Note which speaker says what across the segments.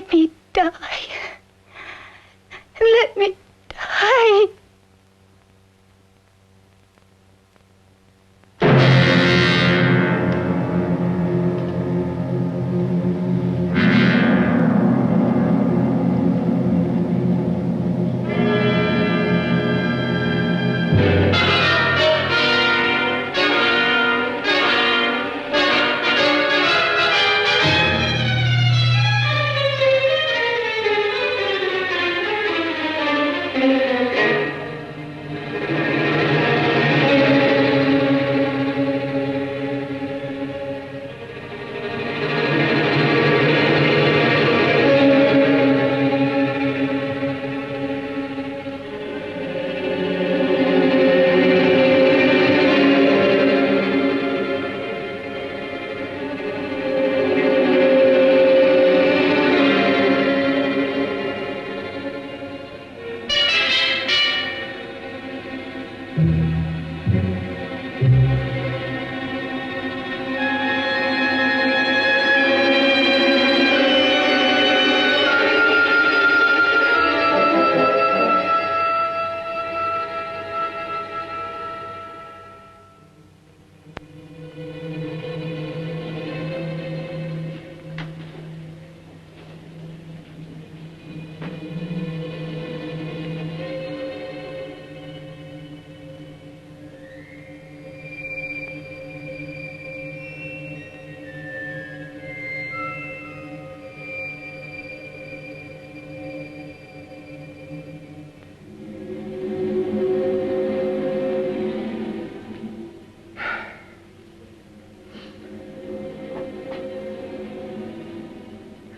Speaker 1: Let me die. Let me die.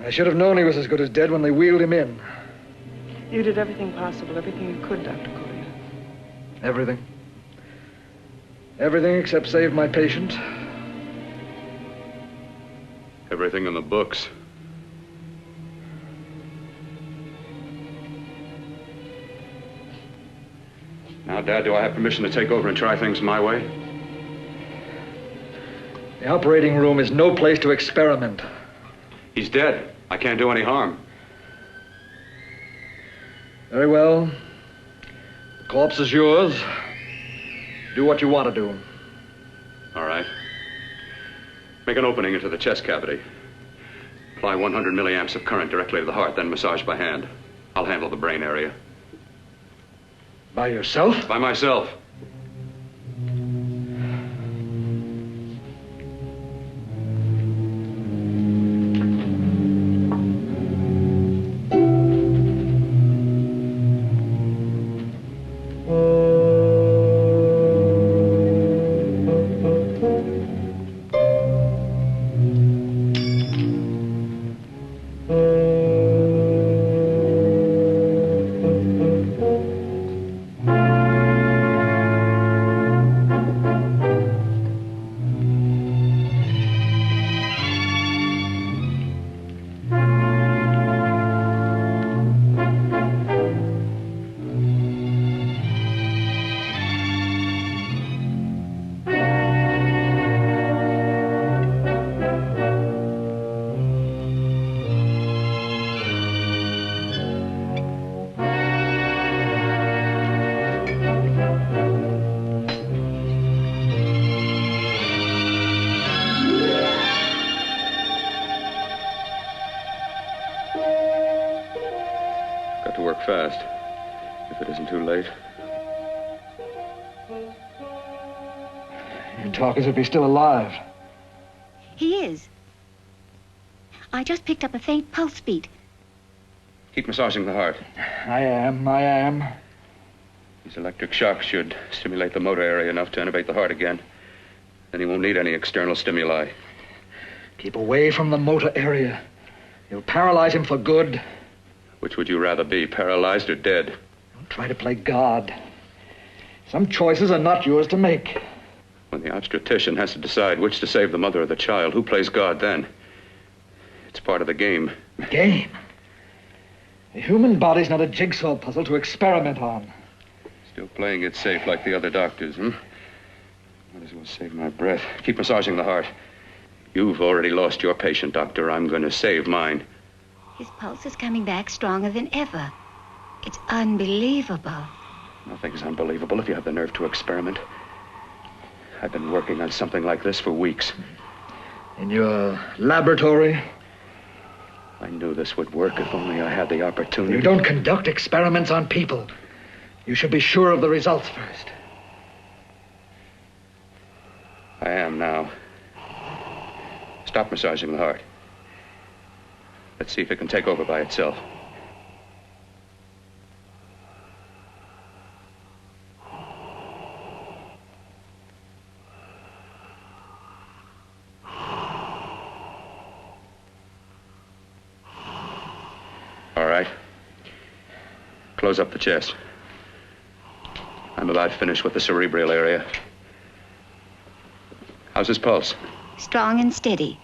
Speaker 2: I should have known he was as good as dead when they wheeled him in.
Speaker 3: You did everything possible, everything you could, Dr. Cortner.
Speaker 2: Everything. Everything except save my patient.
Speaker 4: Everything in the books. Now, Dad, do I have permission to take over and try things my way?
Speaker 2: The operating room is no place to experiment.
Speaker 4: He's dead. I can't do any harm.
Speaker 2: Very well. The corpse is yours. Do what you want to do.
Speaker 4: All right. Make an opening into the chest cavity. Apply 100 milliamps of current directly to the heart, then massage by hand. I'll handle the brain area.
Speaker 2: By yourself?
Speaker 4: By myself. Fast, if it isn't too late.
Speaker 2: You talk as if he's still alive.
Speaker 1: He is. I just picked up a faint pulse beat.
Speaker 4: Keep massaging the heart.
Speaker 2: I am.
Speaker 4: These electric shocks should stimulate the motor area enough to innervate the heart again. Then he won't need any external stimuli.
Speaker 2: Keep away from the motor area. You'll paralyze him for good.
Speaker 4: Which would you rather be, paralyzed or dead?
Speaker 2: Don't try to play God. Some choices are not yours to make.
Speaker 4: When the obstetrician has to decide which to save the mother or the child, who plays God then? It's part of the game.
Speaker 2: Game? The human body's not a jigsaw puzzle to experiment on.
Speaker 4: Still playing it safe like the other doctors, hmm? Might as well save my breath. Keep massaging the heart. You've already lost your patient, Doctor. I'm going to save mine.
Speaker 1: His pulse is coming back stronger than ever. It's unbelievable.
Speaker 4: Nothing's unbelievable if you have the nerve to experiment. I've been working on something like this for weeks.
Speaker 2: In your laboratory?
Speaker 4: I knew this would work if only I had the opportunity.
Speaker 2: You don't conduct experiments on people. You should be sure of the results first.
Speaker 4: I am now. Stop massaging the heart. Let's see if it can take over by itself. All right. Close up the chest. I'm about finished with the cerebral area. How's his pulse?
Speaker 1: Strong and steady.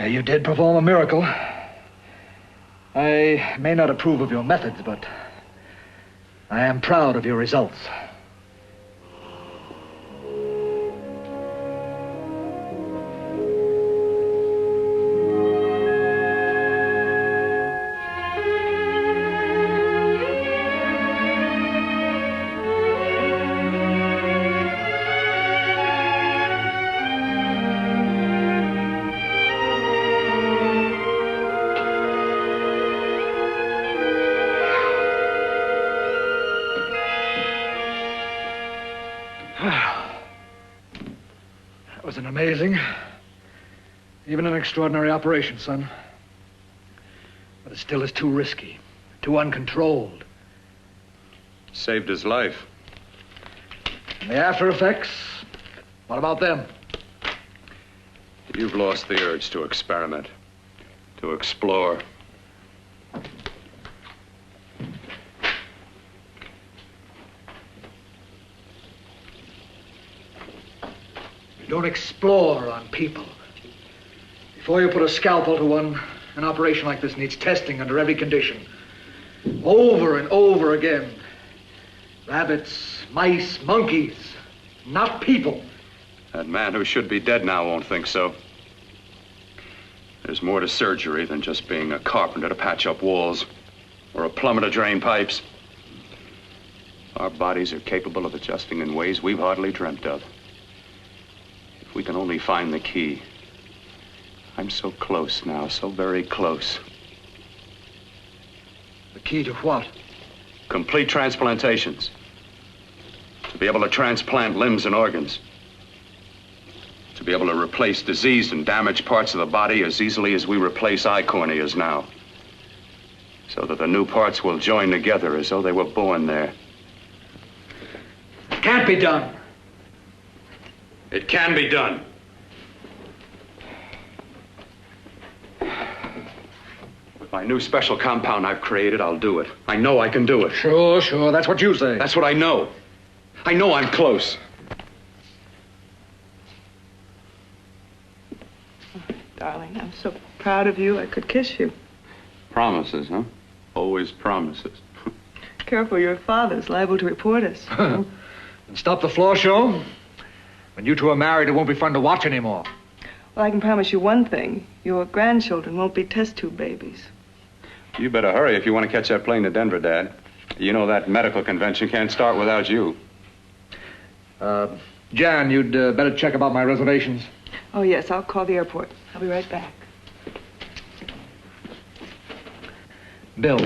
Speaker 2: You did perform a miracle. I may not approve of your methods, but I am proud of your results. That was an amazing, even an extraordinary operation, son. But it still is too risky, too uncontrolled.
Speaker 4: Saved his life.
Speaker 2: And the after effects, what about them?
Speaker 4: You've lost the urge to experiment, to explore.
Speaker 2: You don't explore on people. Before you put a scalpel to one, an operation like this needs testing under every condition. Over and over again. Rabbits, mice, monkeys, not people.
Speaker 4: That man who should be dead now won't think so. There's more to surgery than just being a carpenter to patch up walls or a plumber to drain pipes. Our bodies are capable of adjusting in ways we've hardly dreamt of. If we can only find the key. I'm so close now, so very close.
Speaker 2: The key to what?
Speaker 4: Complete transplantations. To be able to transplant limbs and organs. To be able to replace diseased and damaged parts of the body as easily as we replace eye corneas now. So that the new parts will join together as though they were born there.
Speaker 2: It can't be done.
Speaker 4: It can be done. With my new special compound I've created, I'll do it. I know I can do it.
Speaker 2: Sure, that's what you say.
Speaker 4: That's what I know. I know I'm close.
Speaker 3: Darling, I'm so proud of you, I could kiss you.
Speaker 4: Promises, huh? Always promises.
Speaker 3: Careful, your father's liable to report us.
Speaker 2: And stop the floor show. When you two are married, it won't be fun to watch anymore.
Speaker 3: Well, I can promise you one thing. Your grandchildren won't be test tube babies.
Speaker 4: You better hurry if you want to catch that plane to Denver, Dad. You know that medical convention can't start without you.
Speaker 2: Jan, you'd better check about my reservations.
Speaker 3: Oh, yes, I'll call the airport. I'll be right back.
Speaker 2: Bill,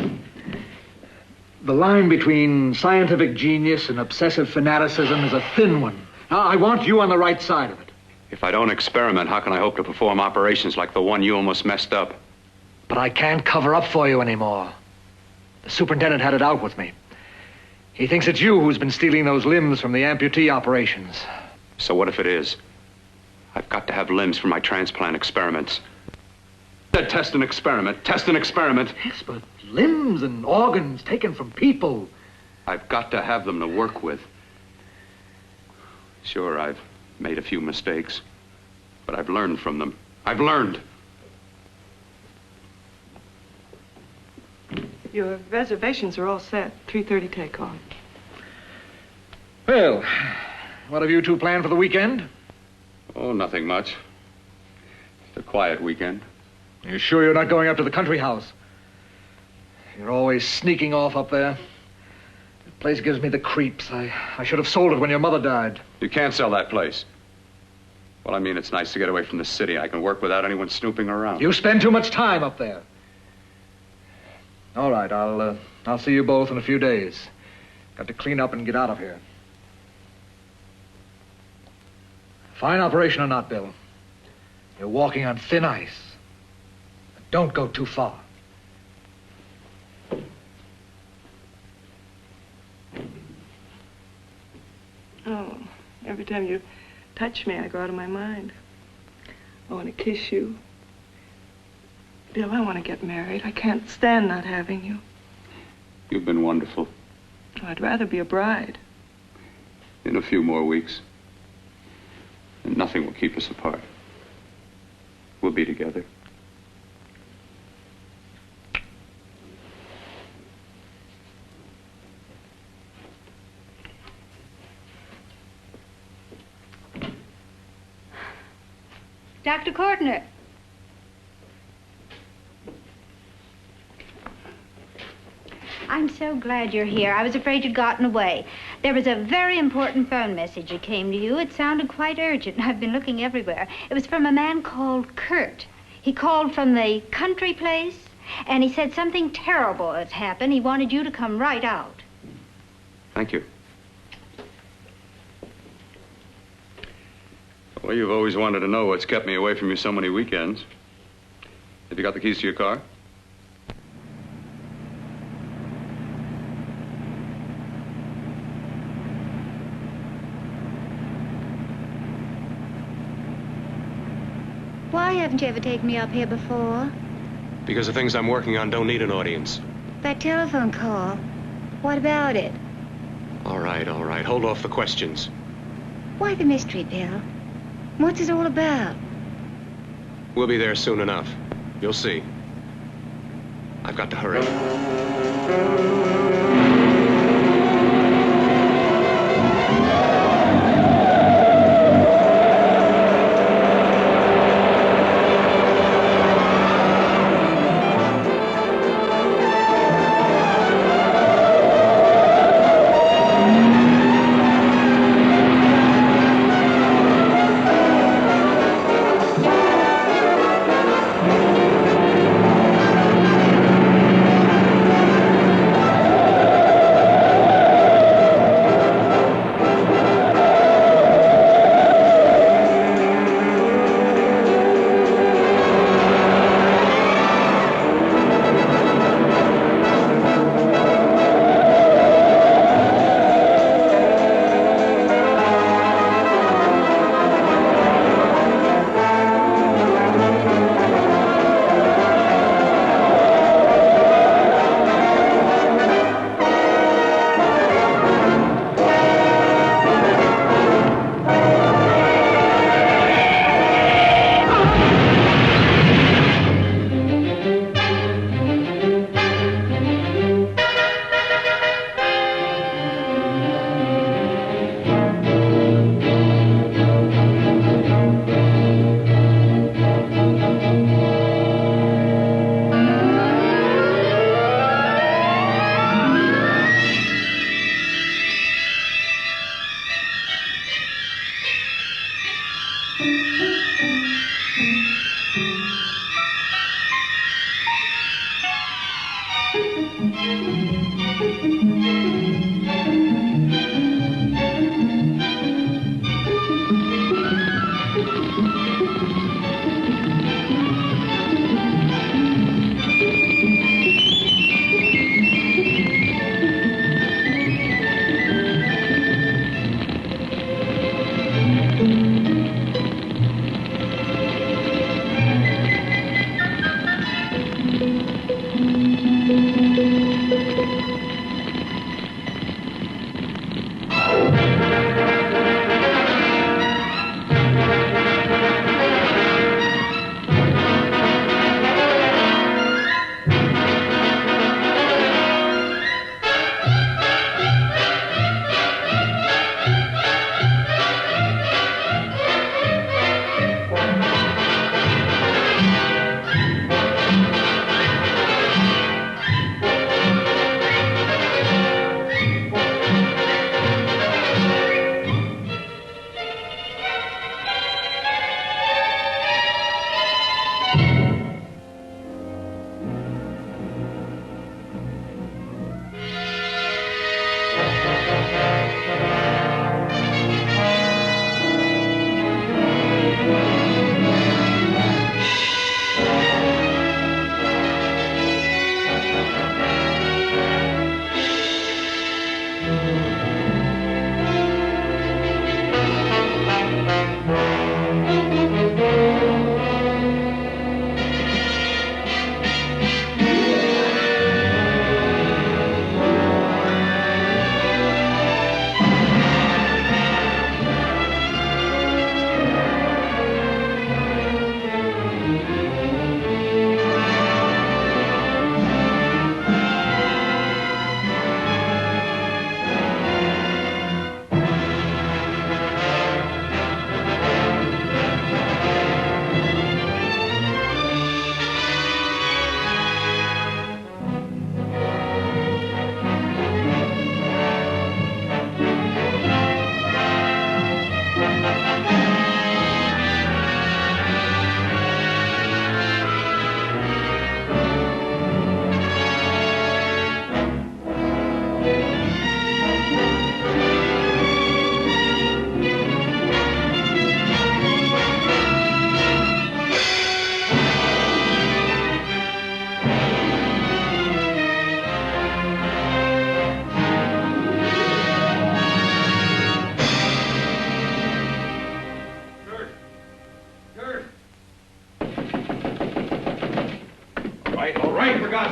Speaker 2: the line between scientific genius and obsessive fanaticism is a thin one. Now, I want you on the right side of it.
Speaker 4: If I don't experiment, how can I hope to perform operations like the one you almost messed up?
Speaker 2: But I can't cover up for you anymore. The superintendent had it out with me. He thinks it's you who's been stealing those limbs from the amputee operations.
Speaker 4: So what if it is? I've got to have limbs for my transplant experiments. Test and experiment, test and experiment.
Speaker 2: Yes, but limbs and organs taken from people.
Speaker 4: I've got to have them to work with. Sure, I've made a few mistakes. But I've learned from them. I've learned.
Speaker 3: Your reservations are all set. 3:30 takeoff.
Speaker 2: Well, what have you two planned for the weekend?
Speaker 4: Oh, nothing much. It's a quiet weekend.
Speaker 2: You sure you're not going up to the country house? You're always sneaking off up there. The place gives me the creeps. I should have sold it when your mother died.
Speaker 4: You can't sell that place. Well, I mean, it's nice to get away from the city. I can work without anyone snooping around.
Speaker 2: You spend too much time up there. All right, I'll see you both in a few days. Got to clean up and get out of here. Fine operation or not, Bill. You're walking on thin ice. But don't go too far.
Speaker 3: Oh, every time you touch me, I go out of my mind. I want to kiss you. Bill, I want to get married. I can't stand not having you.
Speaker 4: You've been wonderful.
Speaker 3: Oh, I'd rather be a bride.
Speaker 4: In a few more weeks. And nothing will keep us apart. We'll be together.
Speaker 1: Dr. Cortner. I'm so glad you're here. I was afraid you'd gotten away. There was a very important phone message that came to you. It sounded quite urgent. I've been looking everywhere. It was from a man called Kurt. He called from the country place, and he said something terrible had happened. He wanted you to come right out.
Speaker 4: Thank you. Well, you've always wanted to know what's kept me away from you so many weekends. Have you got the keys to your car?
Speaker 1: Why haven't you ever taken me up here before?
Speaker 5: Because the things I'm working on don't need an audience.
Speaker 1: That telephone call. What about it?
Speaker 5: All right, all right. Hold off the questions.
Speaker 1: Why the mystery, Bill? What's it all about?
Speaker 5: We'll be there soon enough. You'll see. I've got to hurry.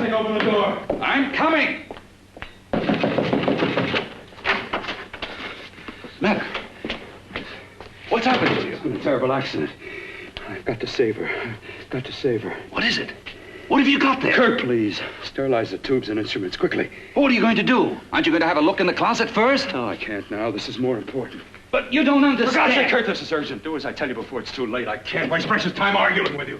Speaker 4: nothing. Open the door.
Speaker 6: I'm coming. Matter? What's happened to you?
Speaker 4: It's been a terrible accident. I've got to save her. I've got to save her.
Speaker 6: What is it? What have you got there?
Speaker 4: Kurt, please. Sterilize the tubes and instruments quickly.
Speaker 6: What are you going to do? Aren't you going to have a look in the closet first?
Speaker 4: No, I can't now. This is more important.
Speaker 6: But you don't understand.
Speaker 4: For God's sake, Kurt, this is urgent. Do as I tell you before it's too late. I can't waste precious time arguing with you.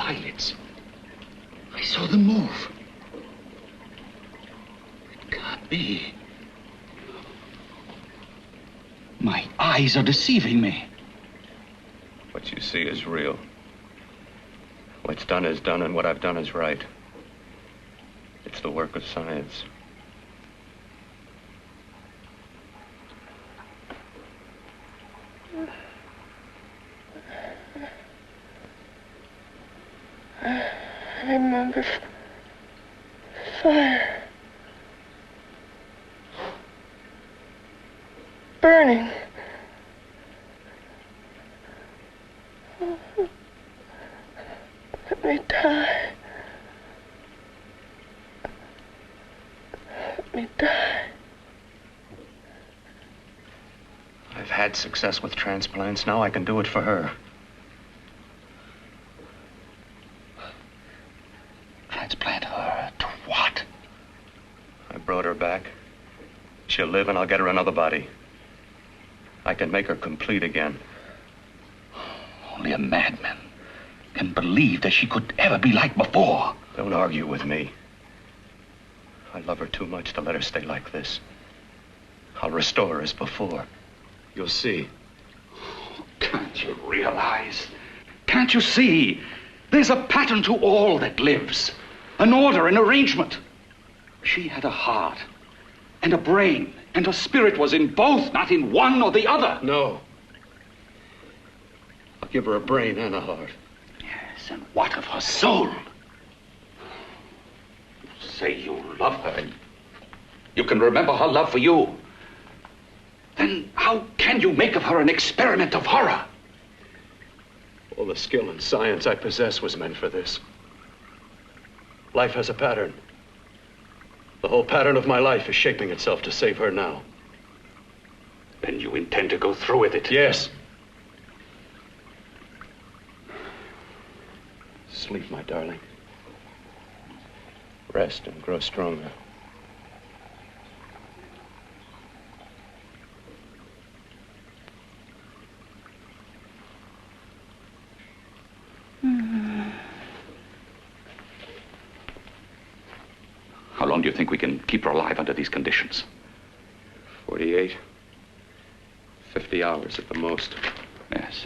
Speaker 6: Eyelids. I saw them move. It can't be. My eyes are deceiving me.
Speaker 4: What you see is real. What's done is done, and what I've done is right. It's the work of science.
Speaker 3: I remember fire. Burning. Let me die. Let me die.
Speaker 4: I've had success with transplants. Now I can do it for her.
Speaker 6: Transplant her to what?
Speaker 4: I brought her back. She'll live, and I'll get her another body. I can make her complete again.
Speaker 6: Only a madman can believe that she could ever be like before.
Speaker 4: Don't argue with me. I love her too much to let her stay like this. I'll restore her as before. You'll see.
Speaker 6: Can't you realize? Can't you see? There's a pattern to all that lives. An order, an arrangement. She had a heart and a brain, and her spirit was in both, not in one or the other.
Speaker 4: No. I'll give her a brain and a heart.
Speaker 6: Yes, and what of her soul? You say you love her, and you can remember her love for you. Then how can you make of her an experiment of horror?
Speaker 4: All the skill and science I possess was meant for this. Life has a pattern. The whole pattern of my life is shaping itself to save her now.
Speaker 6: Then you intend to go through with it?
Speaker 4: Yes. Sleep, my darling. Rest and grow stronger.
Speaker 6: long do you think we can keep her alive under these conditions?
Speaker 4: 48, 50 hours at the most.
Speaker 6: Yes.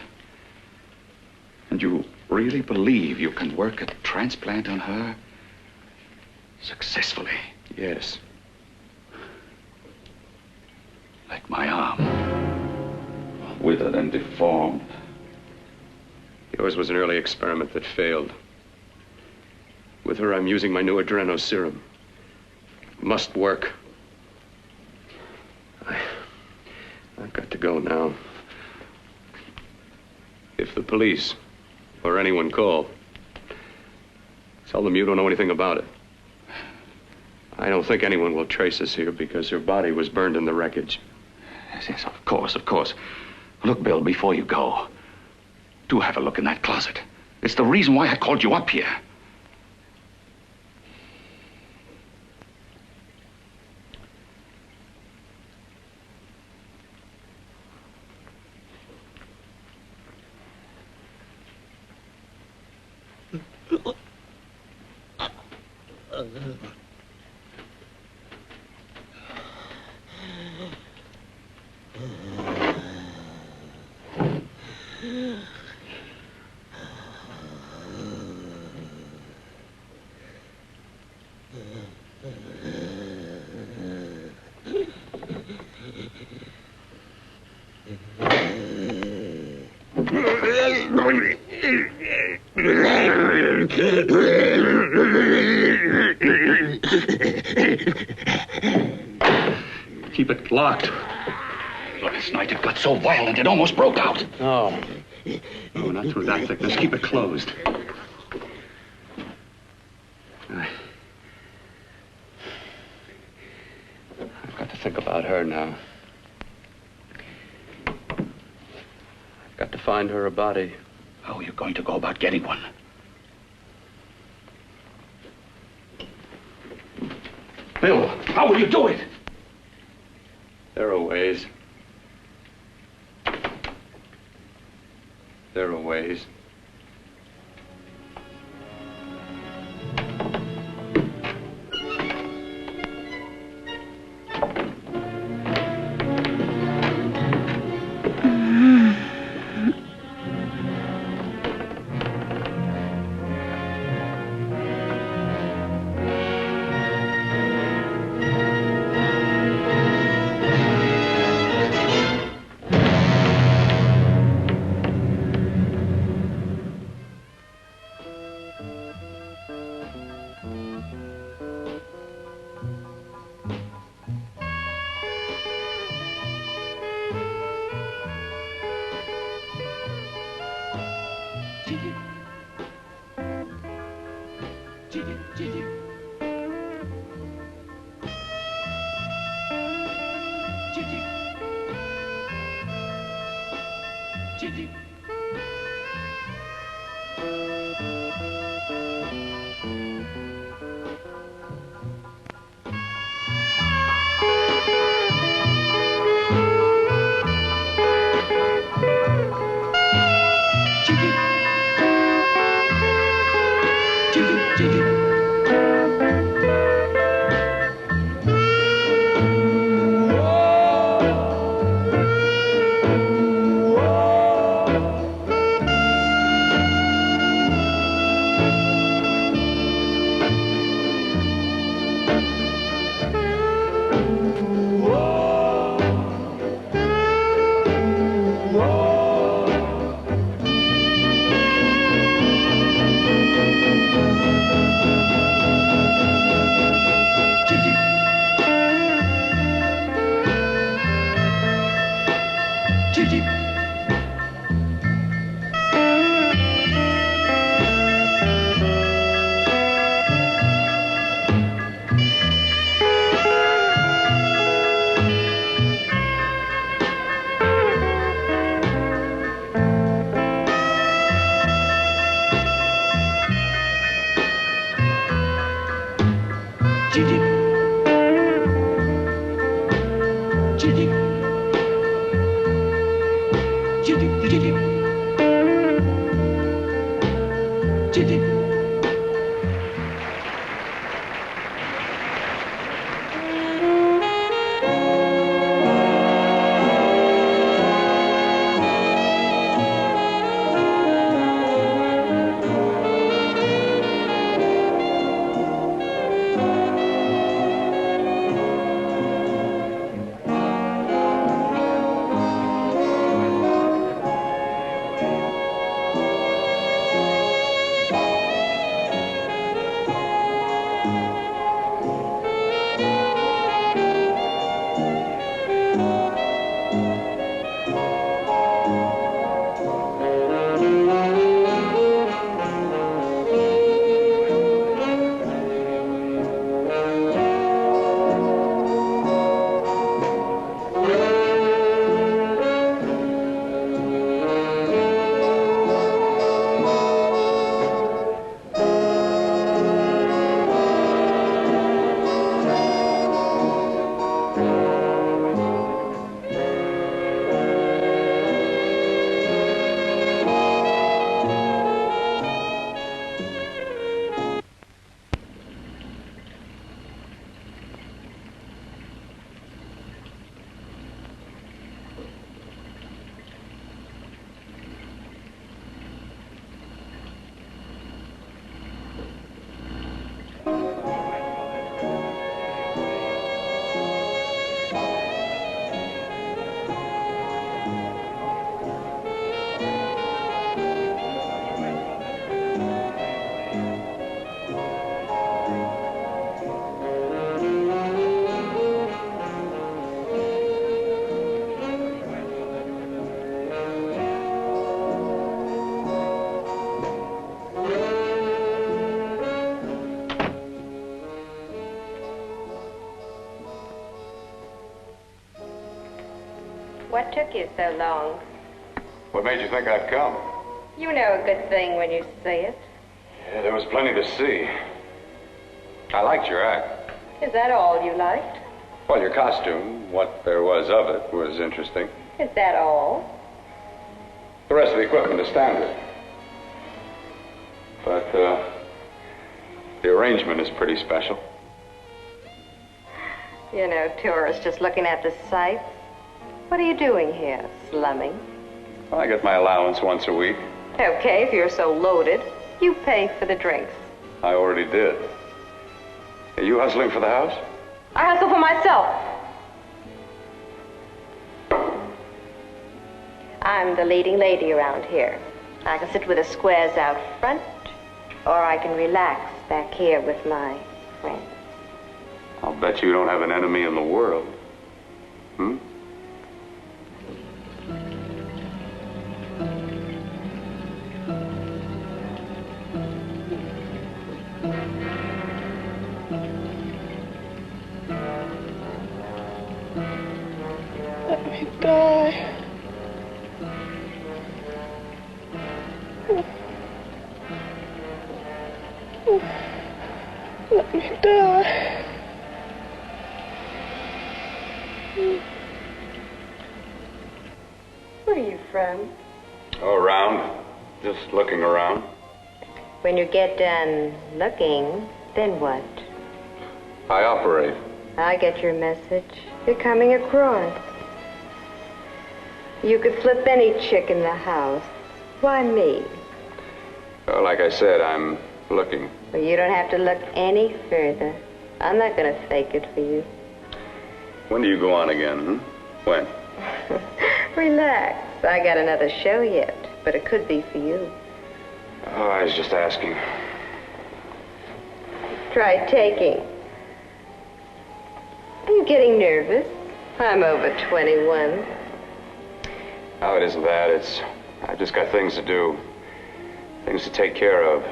Speaker 6: And you really believe you can work a transplant on her successfully?
Speaker 4: Yes.
Speaker 6: Like my arm. Withered and deformed.
Speaker 4: Yours was an early experiment that failed. With her, I'm using my new adreno serum. Must work. I've got to go now. If the police or anyone call, tell them you don't know anything about it. I don't think anyone will trace us here because her body was burned in the wreckage.
Speaker 6: Yes, of course, of course. Look, Bill, before you go, do have a look in that closet. It's the reason why I called you up here.
Speaker 4: Keep it locked.
Speaker 6: Last night it got so violent it almost broke out.
Speaker 4: Oh. Oh, not through that thickness. Keep it closed. I've got to think about her now. I've got to find her a body.
Speaker 6: How are you going to go about getting one? Bill, how will you do it?
Speaker 4: There are ways. There are ways.
Speaker 7: What took you so long?
Speaker 4: What made you think I'd come?
Speaker 7: You know a good thing when you see it.
Speaker 4: Yeah, there was plenty to see. I liked your act.
Speaker 7: Is that all you liked?
Speaker 4: Well, your costume, what there was of it, was interesting.
Speaker 7: Is that all?
Speaker 4: The rest of the equipment is standard. But, the arrangement is pretty special.
Speaker 7: You know, tourists just looking at the sights. What are you doing here? Slumming?
Speaker 4: Well, I get my allowance once a week.
Speaker 7: Okay, if you're so loaded, you pay for the drinks.
Speaker 4: I already did. Are you hustling for the house?
Speaker 7: I hustle for myself. I'm the leading lady around here. I can sit with the squares out front, or I can relax back here with my friends.
Speaker 4: I'll bet you don't have an enemy in the world. Hmm?
Speaker 3: Let me die. Let me die.
Speaker 7: Where are you from?
Speaker 4: Oh, around. Just looking around.
Speaker 7: When you get done looking, then what?
Speaker 4: I operate.
Speaker 7: I get your message. You're coming across. You could flip any chick in the house. Why me?
Speaker 4: Well, like I said, I'm looking.
Speaker 7: Well, you don't have to look any further. I'm not going to fake it for you.
Speaker 4: When do you go on again, When?
Speaker 7: Relax. I got another show yet, but it could be for you.
Speaker 4: Oh, I was just asking.
Speaker 7: Try taking. Are you getting nervous? I'm over 21.
Speaker 4: No, it isn't that. I've just got things to do. Things to take care of.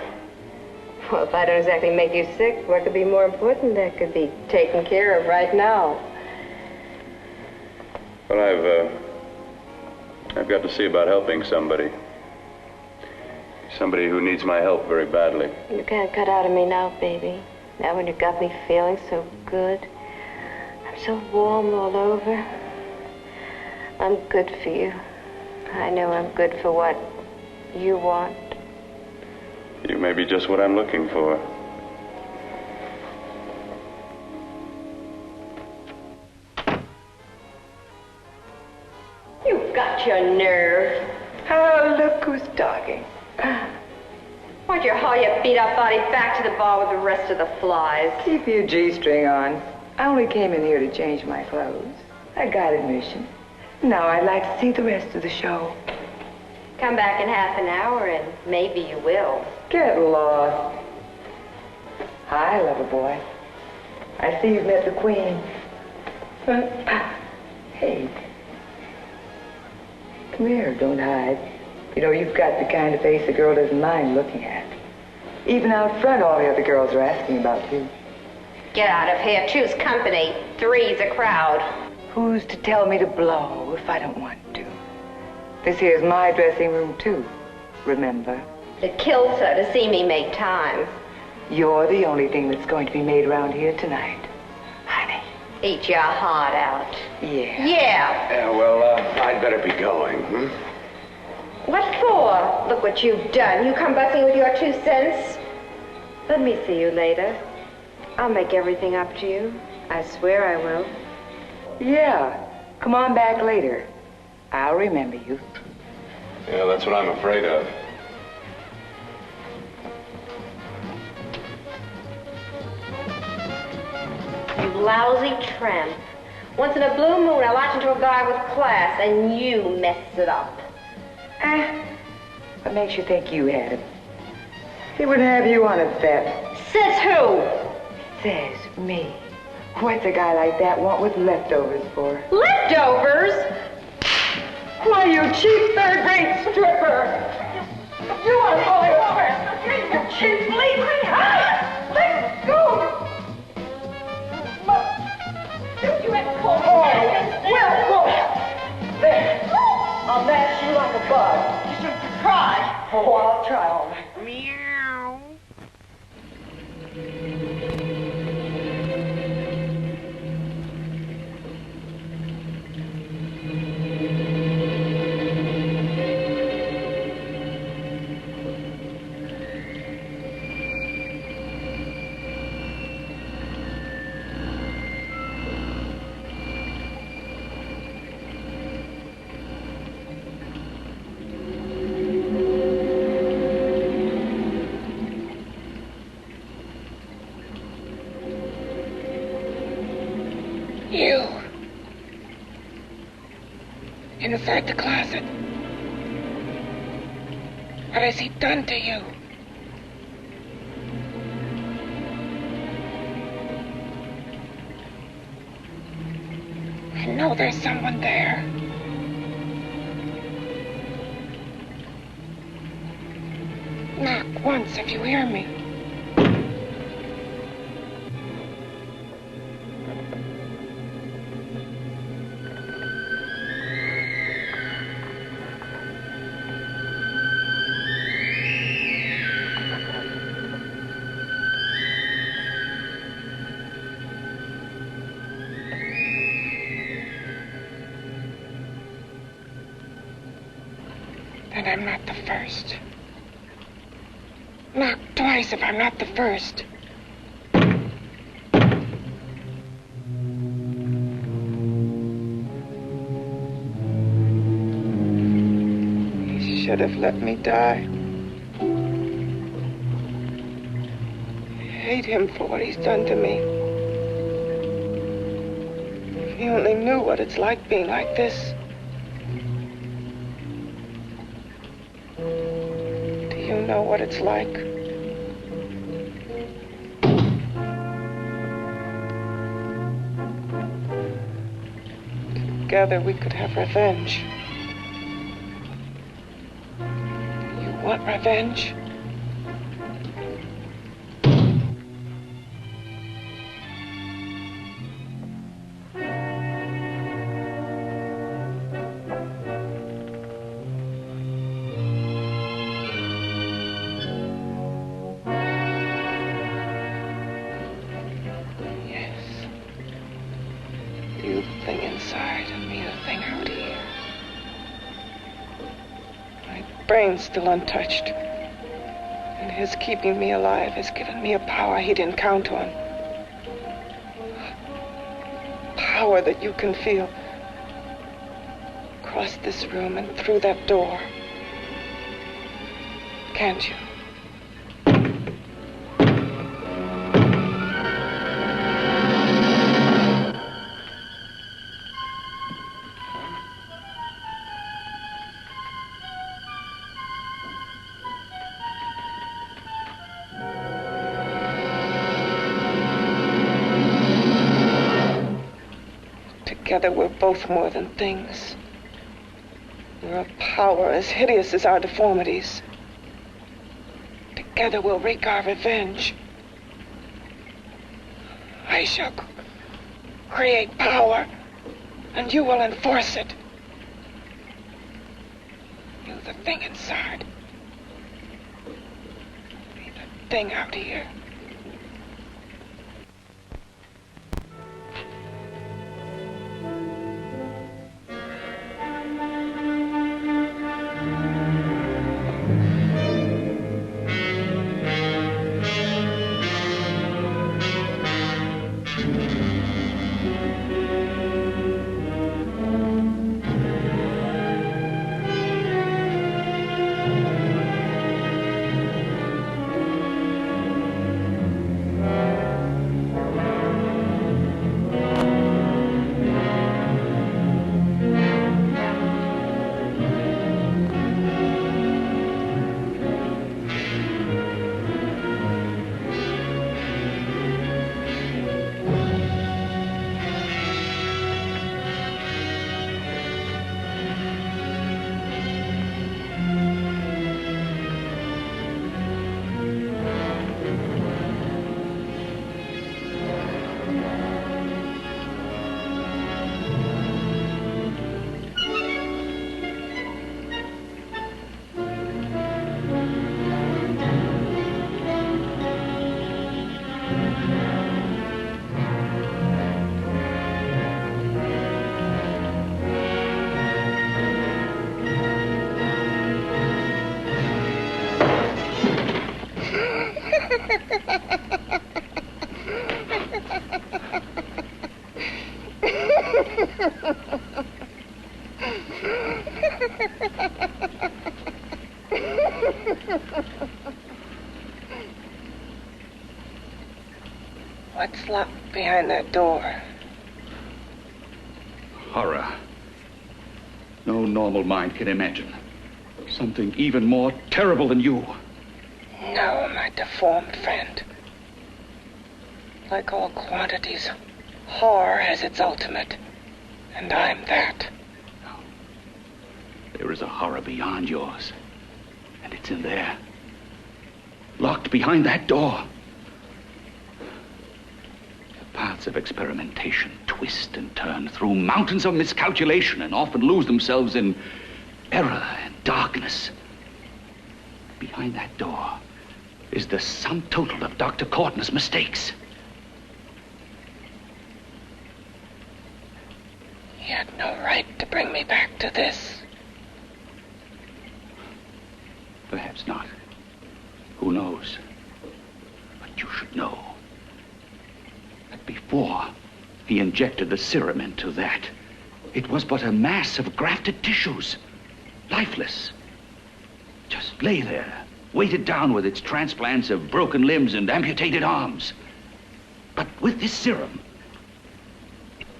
Speaker 7: Well, if I don't exactly make you sick, what could be more important that could be taken care of right now?
Speaker 4: Well, I've got to see about helping somebody. Somebody who needs my help very badly.
Speaker 7: You can't cut out of me now, baby. Now when you got me feeling so good. I'm so warm all over. I'm good for you. I know I'm good for what you want.
Speaker 4: You may be just what I'm looking for.
Speaker 7: You've got your nerve.
Speaker 3: Oh, look who's talking.
Speaker 7: Why don't you haul your beat-up body back to the bar with the rest of the flies?
Speaker 3: Keep your G-string on. I only came in here to change my clothes. I got admission. Now I'd like to see the rest of the show.
Speaker 7: Come back in half an hour and maybe you will.
Speaker 3: Get lost. Hi, lover boy. I see you've met the queen. Hey. Come here, don't hide. You know, you've got the kind of face a girl doesn't mind looking at. Even out front, all the other girls are asking about you.
Speaker 7: Get out of here. Choose company. Three's a crowd.
Speaker 3: Who's to tell me to blow if I don't want to? This here's my dressing room, too. Remember?
Speaker 7: It kills her to see me make time.
Speaker 3: You're the only thing that's going to be made around here tonight. Honey.
Speaker 7: Eat your heart out.
Speaker 3: Yeah.
Speaker 7: Yeah.
Speaker 4: Yeah, well, I'd better be going,
Speaker 7: What for? Look what you've done. You come busting with your 2 cents. Let me see you later. I'll make everything up to you. I swear I will.
Speaker 3: Yeah. Come on back later. I'll remember you.
Speaker 4: Yeah, that's what I'm afraid of.
Speaker 7: You lousy tramp. Once in a blue moon, I latched into a guy with class, and you messed it up.
Speaker 3: What makes you think you had him? He wouldn't have you on a bet.
Speaker 7: Says who?
Speaker 3: Says me. What's a guy like that want with leftovers for?
Speaker 7: Leftovers?
Speaker 3: Why, you cheap third-rate stripper! You want to pull it over? You cheap bleeding! Let go! You had to call me. Well, there. Oh, I'll try all right.
Speaker 8: Meow. You. Inside the closet. What has he done to you? I know there's someone there. Knock once if you hear me. Then I'm not the first. Knock twice if I'm not the first. He should have let me die. I hate him for what he's done to me. If he only knew what it's like being like this. You know what it's like. Together we could have revenge. You want revenge? Brain's still untouched. And his keeping me alive has given me a power he didn't count on. Power that you can feel. Across this room and through that door. Can't you? Together we're both more than things. We're a power as hideous as our deformities. Together we'll wreak our revenge. I shall create power, and you will enforce it. You, the thing inside. Me, the thing out here. What's locked behind that door?
Speaker 6: Horror. No normal mind can imagine. Something even more terrible than you.
Speaker 8: No, my deformed friend. Like all quantities, horror has its ultimate. And I'm that.
Speaker 6: There is a horror beyond yours. And it's in there. Locked behind that door. The paths of experimentation twist and turn through mountains of miscalculation and often lose themselves in error and darkness. Behind that door is the sum total of Dr. Cortner's mistakes.
Speaker 8: He had no right to bring me back to this.
Speaker 6: Perhaps not. Who knows? But you should know that before he injected the serum into that, it was but a mass of grafted tissues, lifeless. Just lay there, weighted down with its transplants of broken limbs and amputated arms. But with this serum,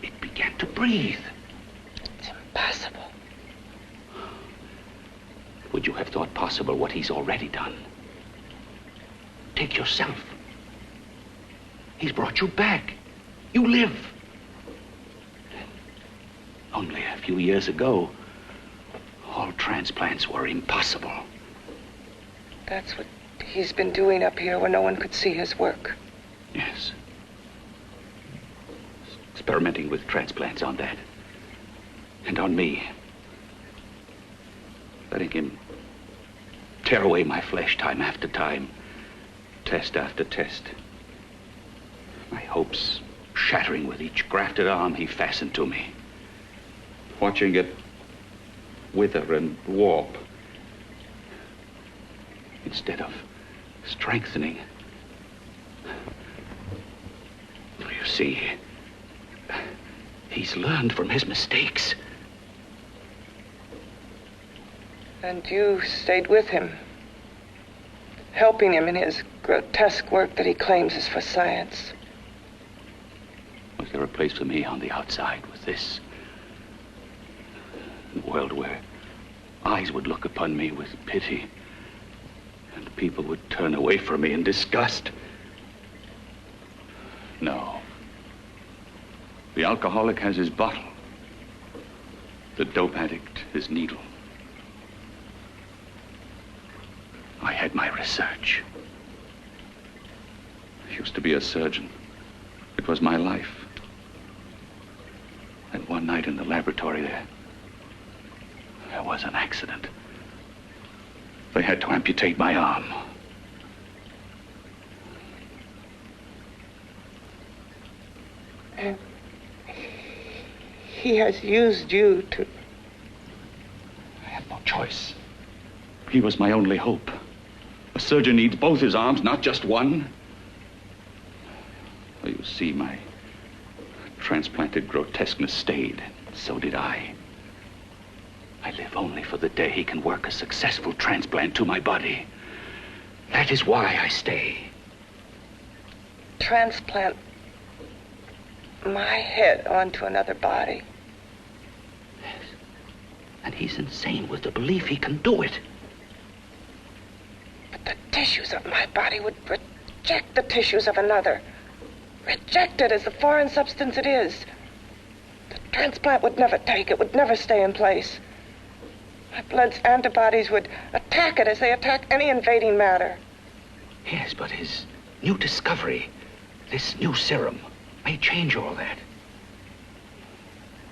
Speaker 6: it began to breathe.
Speaker 8: It's impossible.
Speaker 6: Would you have thought possible what he's already done? Take yourself. He's brought you back. You live. Only a few years ago, all transplants were impossible.
Speaker 8: That's what he's been doing up here where no one could see his work.
Speaker 6: Yes. Experimenting with transplants on that. And on me. Letting him tear away my flesh time after time, test after test. My hopes shattering with each grafted arm he fastened to me. Watching it wither and warp. Instead of strengthening. You see, he's learned from his mistakes.
Speaker 8: And you stayed with him, helping him in his grotesque work that he claims is for science.
Speaker 6: Was there a place for me on the outside with this? A world where eyes would look upon me with pity and people would turn away from me in disgust? No. The alcoholic has his bottle. The dope addict his needle. I had my research. I used to be a surgeon. It was my life. And one night in the laboratory there was an accident. They had to amputate my arm.
Speaker 8: And he has used you to...
Speaker 6: I had no choice. He was my only hope. A surgeon needs both his arms, not just one. Well, you see, my transplanted grotesqueness stayed. So did I. I live only for the day he can work a successful transplant to my body. That is why I stay.
Speaker 8: Transplant my head onto another body.
Speaker 6: Yes. And he's insane with the belief he can do it.
Speaker 8: But the tissues of my body would reject the tissues of another. Reject it as the foreign substance it is. The transplant would never take it, would never stay in place. My blood's antibodies would attack it as they attack any invading matter.
Speaker 6: Yes, but his new discovery, this new serum, may change all that.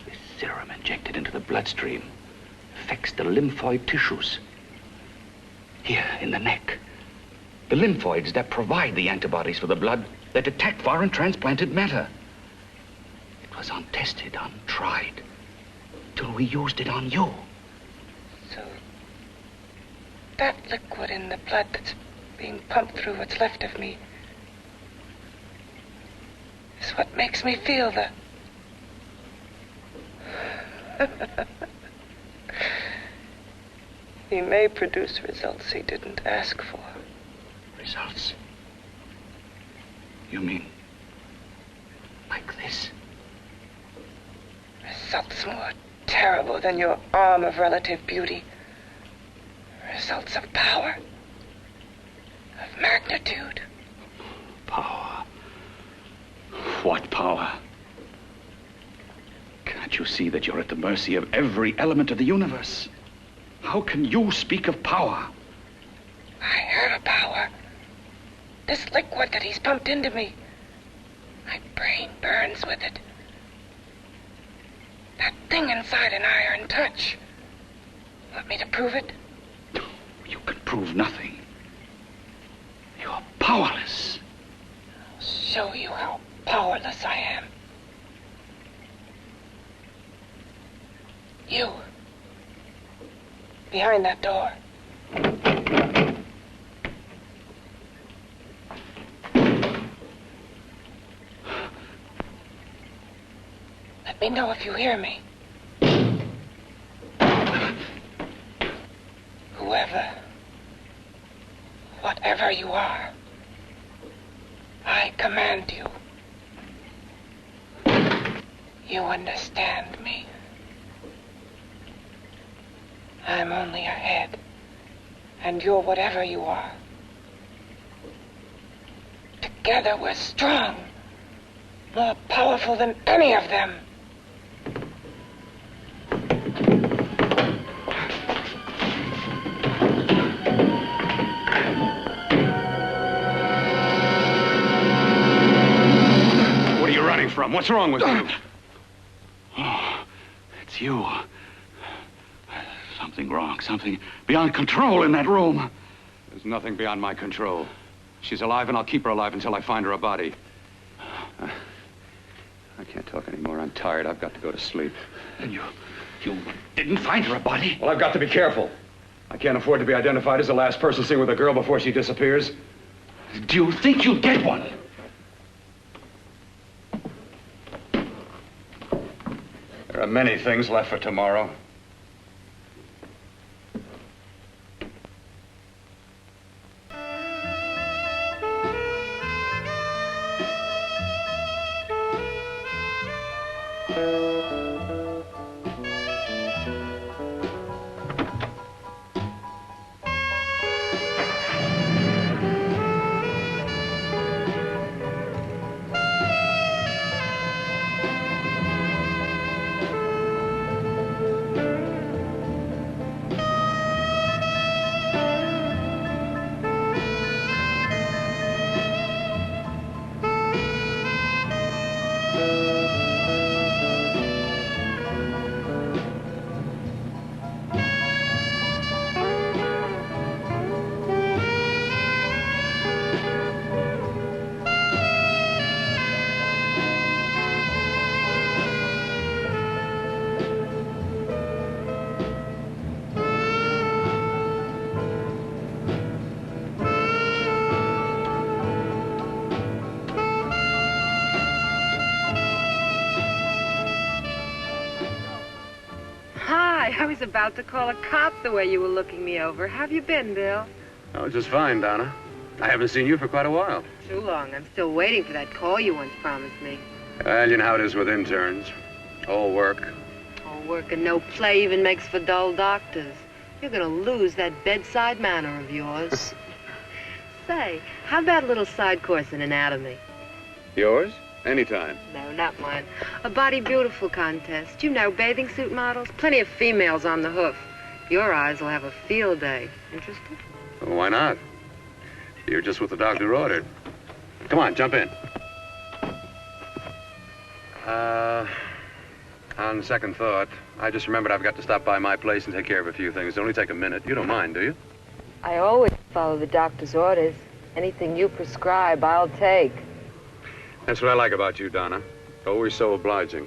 Speaker 6: This serum injected into the bloodstream affects the lymphoid tissues. Here, in the neck. The lymphoids that provide the antibodies for the blood that attack foreign transplanted matter. It was untested, untried, till we used it on you.
Speaker 8: So, that liquid in the blood that's being pumped through what's left of me, is what makes me feel the... He may produce results he didn't ask for.
Speaker 6: Results? You mean like this?
Speaker 8: Results more terrible than your arm of relative beauty. Results of power, of magnitude.
Speaker 6: Power? What power? Can't you see that you're at the mercy of every element of the universe? How can you speak of power?
Speaker 8: I heard of power. This liquid that he's pumped into me. My brain burns with it. That thing inside an iron touch. Want me to prove it?
Speaker 6: You can prove nothing. You're powerless.
Speaker 8: I'll show you how powerless I am. You. Behind that door. Let me know if you hear me. Whoever, whatever you are, I command you. You understand me. I'm only a head, and you're whatever you are. Together we're strong, more powerful than any of them.
Speaker 4: What are you running from? What's wrong with you?
Speaker 6: Oh, it's you. Something wrong, something beyond control in that room.
Speaker 4: There's nothing beyond my control. She's alive, and I'll keep her alive until I find her a body. I can't talk anymore. I'm tired. I've got to go to sleep.
Speaker 6: And you didn't find her a body?
Speaker 4: Well, I've got to be careful. I can't afford to be identified as the last person seen with a girl before she disappears.
Speaker 6: Do you think you'll get one?
Speaker 4: There are many things left for tomorrow.
Speaker 9: I was about to call a cop the way you were looking me over. How have you been, Bill?
Speaker 4: Oh, just fine, Donna. I haven't seen you for quite a while.
Speaker 9: Too long. I'm still waiting for that call you once promised me.
Speaker 4: Well, you know how it is with interns. All work.
Speaker 9: All work and no play even makes for dull doctors. You're gonna lose that bedside manner of yours. Say, how about a little side course in anatomy?
Speaker 4: Yours? Anytime.
Speaker 9: No, not mine. A body beautiful contest. You know, bathing suit models. Plenty of females on the hoof. Your eyes will have a field day. Interested?
Speaker 4: Well, why not? You're just what the doctor ordered. Come on, jump in. On second thought, I just remembered I've got to stop by my place and take care of a few things. It'll only take a minute. You don't mind, do you?
Speaker 9: I always follow the doctor's orders. Anything you prescribe, I'll take.
Speaker 4: That's what I like about you, Donna. Always so obliging.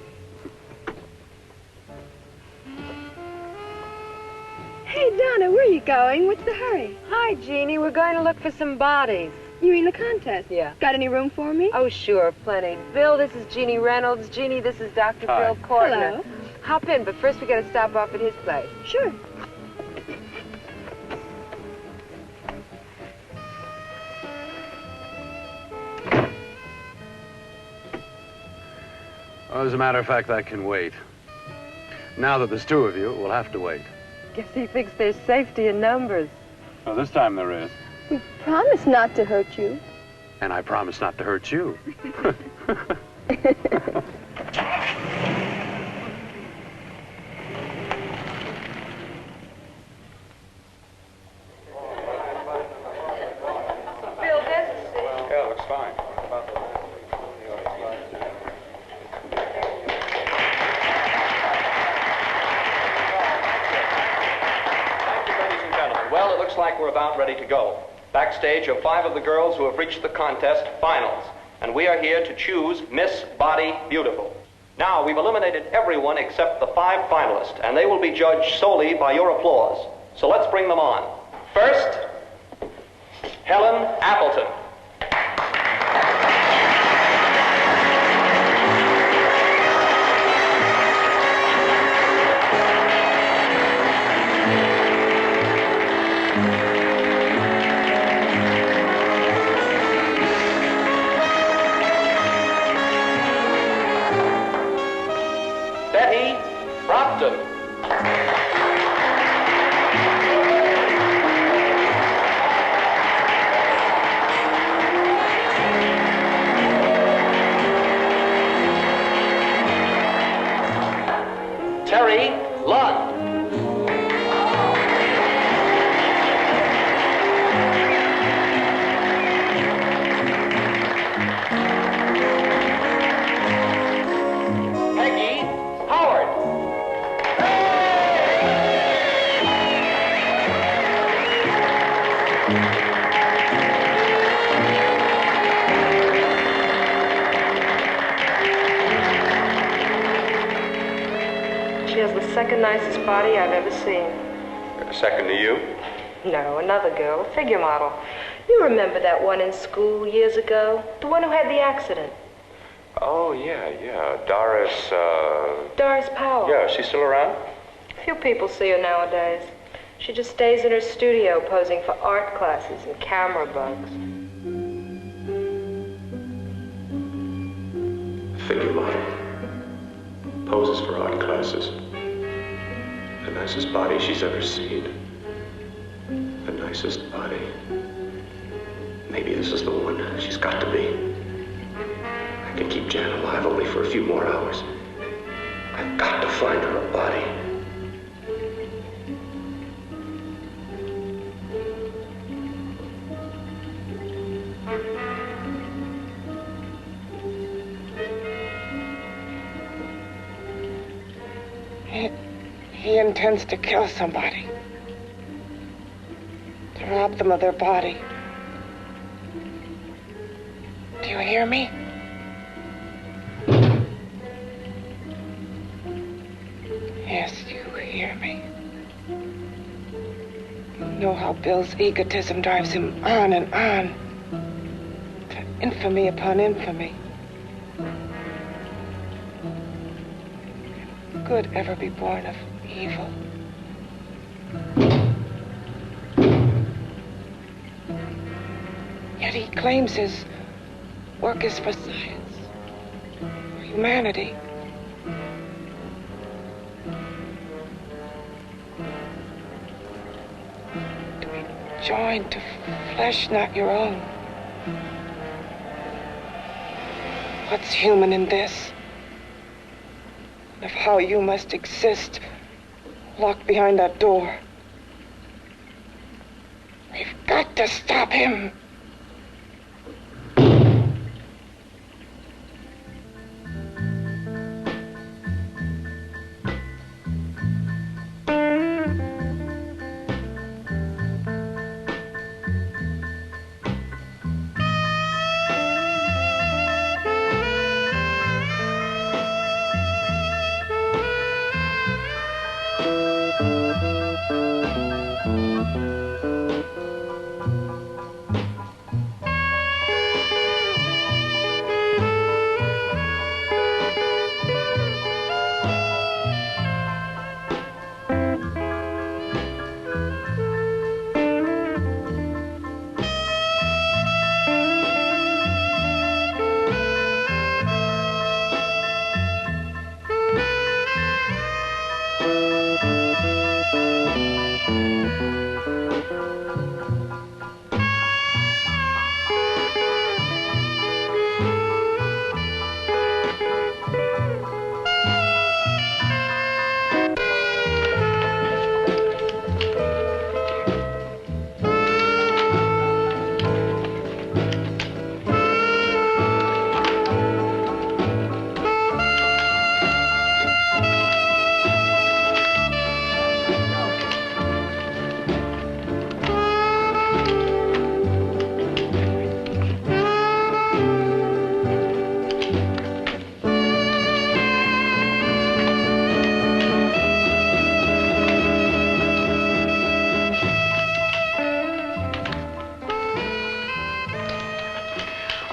Speaker 9: Hey, Donna, where are you
Speaker 10: get going. What's the hurry?
Speaker 9: Hi, Jeannie. We're going to look for some bodies.
Speaker 10: You mean the contest?
Speaker 9: Yeah.
Speaker 10: Got any room for me?
Speaker 9: Oh, sure, plenty. Bill, this is Jeannie Reynolds. Jeannie, this is Dr.
Speaker 5: Hi.
Speaker 9: Bill Cortner.
Speaker 10: Hello.
Speaker 9: Hop in, but first we got to stop off at his place.
Speaker 10: Sure.
Speaker 5: Well, as a matter of fact, that can wait. Now that there's two of you, we'll have to wait.
Speaker 9: Guess he thinks there's safety in numbers.
Speaker 5: Well, this time there is.
Speaker 10: We promise not to hurt you.
Speaker 5: And I promise not to hurt you.
Speaker 9: Bill, this is
Speaker 5: Yeah, looks fine.
Speaker 11: Ladies and gentlemen, well, it looks like we're about ready to go. Backstage are 5 of the girls who have reached the contest finals, and we are here to choose Miss Body Beautiful. Now, we've eliminated everyone except the 5 finalists, and they will be judged solely by your applause. So let's bring them on. First, Helen Appleton. Betty Brockton. Terry Lund. Peggy Howard.
Speaker 7: She has the second nicest body I've ever seen.
Speaker 4: Second to you?
Speaker 7: No, another girl, a figure model. You remember that one in school years ago? The one who had the accident.
Speaker 4: Oh, yeah. Doris,
Speaker 7: Doris Powell.
Speaker 4: Yeah, she's still around?
Speaker 7: Few people see her nowadays. She just stays in her studio posing for art classes and camera bugs.
Speaker 4: Figure model. Poses for art classes. The nicest body she's ever seen. The nicest body. Maybe this is the one. She's got to be. I can keep Jan alive only for a few more hours. I've got to find her a body.
Speaker 8: He intends to kill somebody. To rob them of their body. Do you hear me? Yes, you hear me. You know how Bill's egotism drives him on and on. To infamy upon infamy. Can good ever be born of evil? Yet he claims his work is for science, for humanity. To be joined to flesh not your own. What's human in this? Of how you must exist, locked behind that door. We've got to stop him.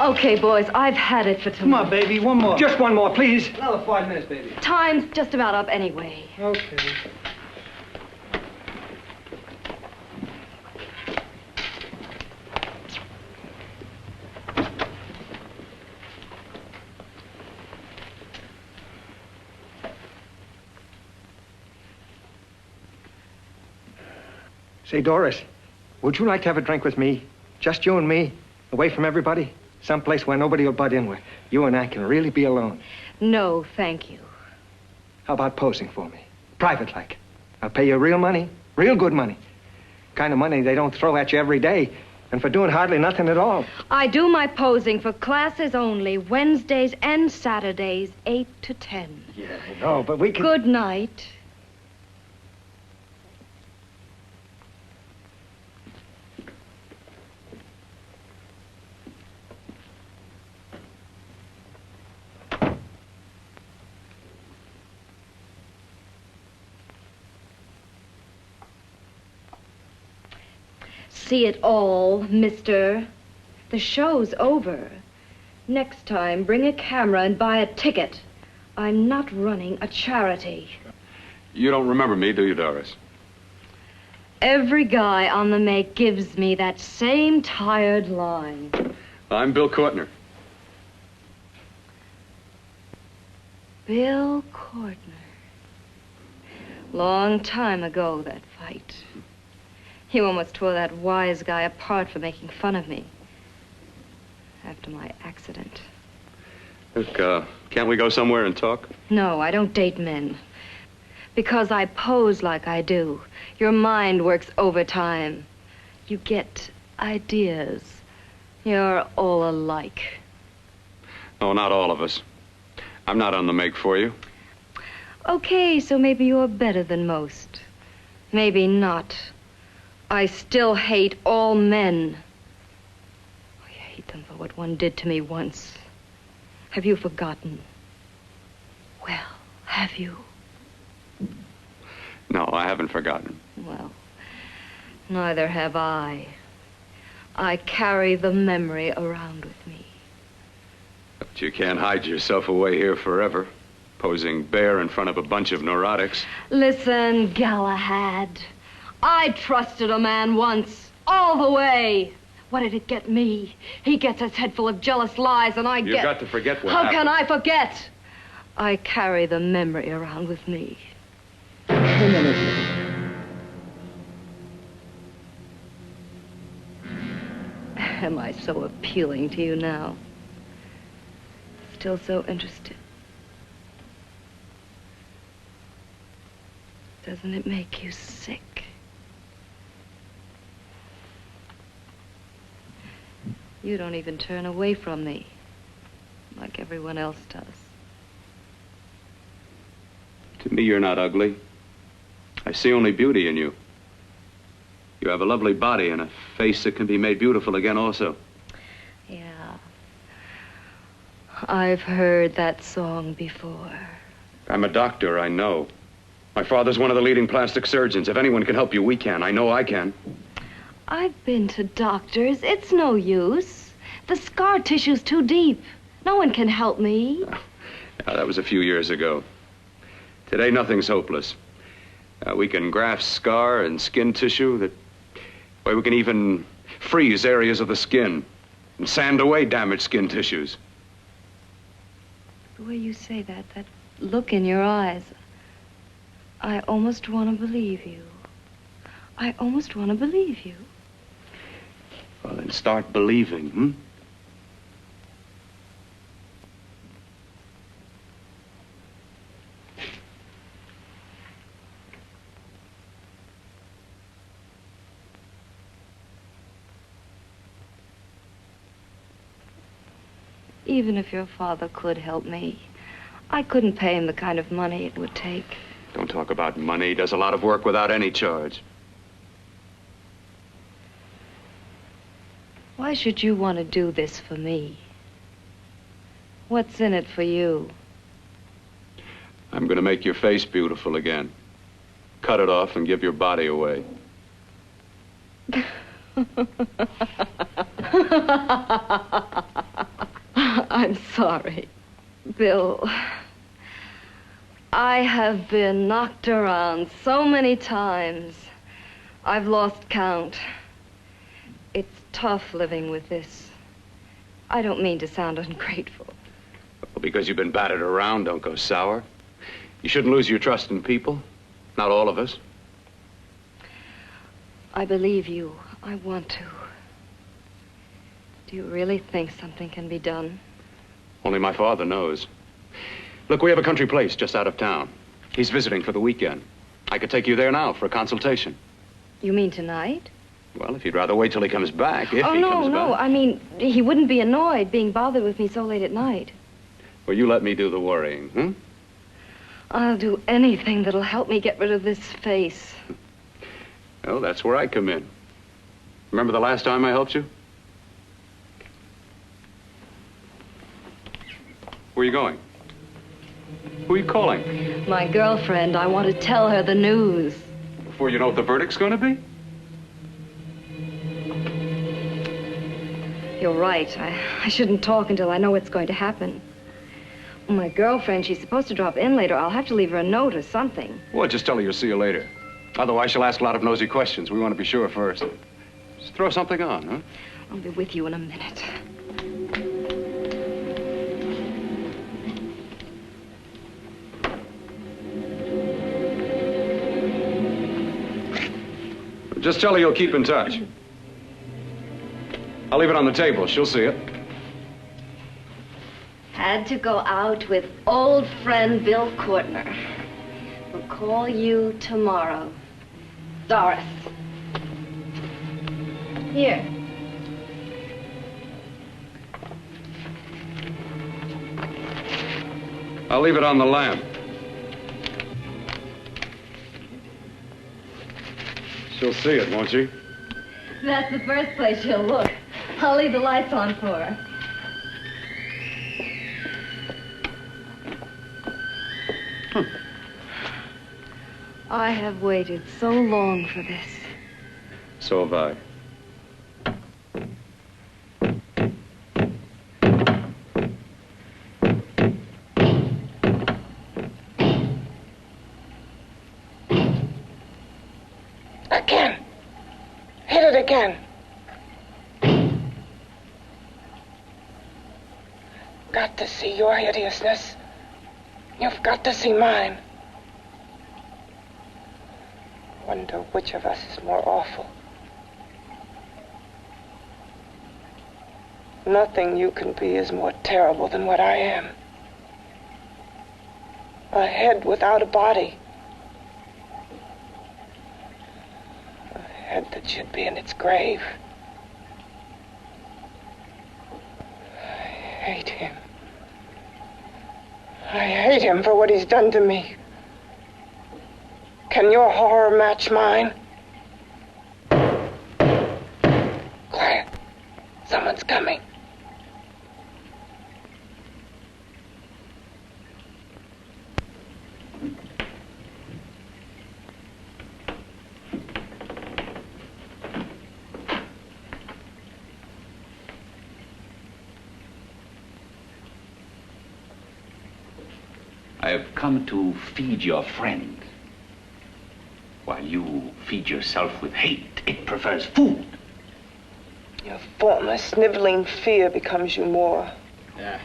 Speaker 12: Okay, boys, I've had it for tonight.
Speaker 13: Come on, baby, one more. Just one more, please. Another 5 minutes, baby.
Speaker 12: Time's just about up anyway.
Speaker 13: Okay. Say, Doris, would you like to have a drink with me? Just you and me, away from everybody? Someplace where nobody will butt in, where you and I can really be alone.
Speaker 12: No, thank you.
Speaker 13: How about posing for me? Private like. I'll pay you real money, real good money. Kind of money they don't throw at you every day, and for doing hardly nothing at all.
Speaker 12: I do my posing for classes only, Wednesdays and Saturdays, 8 to 10.
Speaker 13: Yeah, I know, but we can...
Speaker 12: Good night. See it all, mister. The show's over. Next time, bring a camera and buy a ticket. I'm not running a charity.
Speaker 4: You don't remember me, do you, Doris?
Speaker 12: Every guy on the make gives me that same tired line.
Speaker 4: I'm Bill Cortner.
Speaker 12: Bill Cortner. Long time ago, that fight. You almost tore that wise guy apart for making fun of me. After my accident.
Speaker 4: Look, can't we go somewhere and talk?
Speaker 12: No, I don't date men. Because I pose like I do. Your mind works overtime. You get ideas. You're all alike.
Speaker 4: Oh, not all of us. I'm not on the make for you.
Speaker 12: Okay, so maybe you're better than most. Maybe not. I still hate all men. I hate them for what one did to me once. Have you forgotten? Well, have you?
Speaker 4: No, I haven't forgotten.
Speaker 12: Well, neither have I. I carry the memory around with me.
Speaker 4: But you can't hide yourself away here forever, posing bare in front of a bunch of neurotics.
Speaker 12: Listen, Galahad. I trusted a man once, all the way. What did it get me? He gets his head full of jealous lies, and I get...
Speaker 4: You've got to forget what
Speaker 12: How
Speaker 4: happened.
Speaker 12: can I forget? I carry the memory around with me. Am I so appealing to you now? Still so interested? Doesn't it make you sick? You don't even turn away from me, like everyone else does.
Speaker 4: To me, you're not ugly. I see only beauty in you. You have a lovely body and a face that can be made beautiful again also.
Speaker 12: Yeah. I've heard that song before.
Speaker 4: I'm a doctor, I know. My father's one of the leading plastic surgeons. If anyone can help you, we can. I know I can.
Speaker 12: I've been to doctors. It's no use. The scar tissue's too deep. No one can help me.
Speaker 4: Yeah, that was a few years ago. Today, nothing's hopeless. We can graft scar and skin tissue that... Well, we can even freeze areas of the skin and sand away damaged skin tissues.
Speaker 12: The way you say that look in your eyes, I almost want to believe you. I almost want to believe you.
Speaker 4: Well, then start believing, hmm?
Speaker 12: Even if your father could help me, I couldn't pay him the kind of money it would take.
Speaker 4: Don't talk about money. He does a lot of work without any charge.
Speaker 12: Why should you want to do this for me? What's in it for you?
Speaker 4: I'm going to make your face beautiful again. Cut it off and give your body away.
Speaker 12: sorry. Bill, I have been knocked around so many times. I've lost count. It's tough living with this. I don't mean to sound ungrateful.
Speaker 4: Well, because you've been battered around, don't go sour. You shouldn't lose your trust in people. Not all of us.
Speaker 12: I believe you. I want to. Do you really think something can be done?
Speaker 4: Only my father knows. Look, we have a country place just out of town. He's visiting for the weekend. I could take you there now for a consultation.
Speaker 12: You mean tonight?
Speaker 4: Well, if you'd rather wait till he comes back, if he comes
Speaker 12: no.
Speaker 4: back.
Speaker 12: I mean, he wouldn't be annoyed being bothered with me so late at night.
Speaker 4: Well, you let me do the worrying, hmm?
Speaker 12: I'll do anything that'll help me get rid of this face.
Speaker 4: Well, that's where I come in. Remember the last time I helped you? Where are you going? Who are you calling?
Speaker 12: My girlfriend. I want to tell her the news.
Speaker 4: Before you know what the verdict's going to be?
Speaker 12: You're right. I shouldn't talk until I know what's going to happen. Well, my girlfriend, she's supposed to drop in later. I'll have to leave her a note or something.
Speaker 4: Well, just tell her you'll see you later. Otherwise, she'll ask a lot of nosy questions. We want to be sure first. Just throw something on, huh?
Speaker 12: I'll be with you in a minute.
Speaker 4: Just tell her you'll keep in touch. I'll leave it on the table. She'll see it.
Speaker 12: Had to go out with old friend Bill Cortner. We'll call you tomorrow. Doris. Here.
Speaker 4: I'll leave it on the lamp. She'll see it, won't she?
Speaker 12: That's the first place she'll look. I'll leave the lights on for her. I have waited so long for this.
Speaker 4: So have I.
Speaker 8: Again. Hit it again. Got to see your hideousness. You've got to see mine. Wonder which of us is more awful. Nothing you can be is more terrible than what I am. A head without a body. A head that should be in its grave. I hate him. I hate him for what he's done to me. Can your horror match mine? Quiet. Someone's coming.
Speaker 6: I have come to feed your friend. While you feed yourself with hate, it prefers food.
Speaker 8: Your former sniveling fear becomes you more.
Speaker 6: Yeah.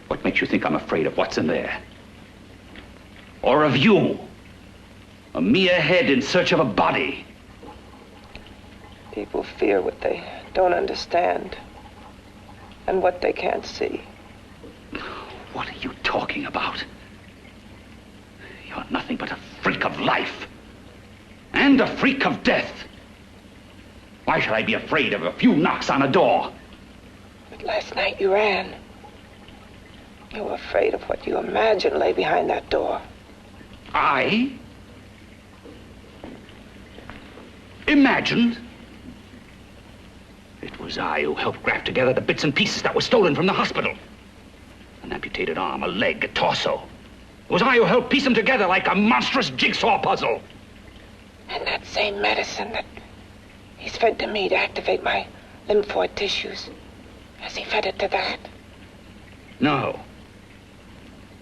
Speaker 6: What makes you think I'm afraid of what's in there? Or of you? A mere head in search of a body.
Speaker 8: People fear what they don't understand and what they can't see.
Speaker 6: What are you talking about? You're nothing but a freak of life. And a freak of death. Why should I be afraid of a few knocks on a door?
Speaker 8: But last night you ran. You were afraid of what you imagined lay behind that door.
Speaker 6: I? Imagined? It was I who helped graft together the bits and pieces that were stolen from the hospital. An amputated arm, a leg, a torso. It was I who helped piece them together like a monstrous jigsaw puzzle.
Speaker 8: And that same medicine that he's fed to me to activate my lymphoid tissues. Has he fed it to that?
Speaker 6: No.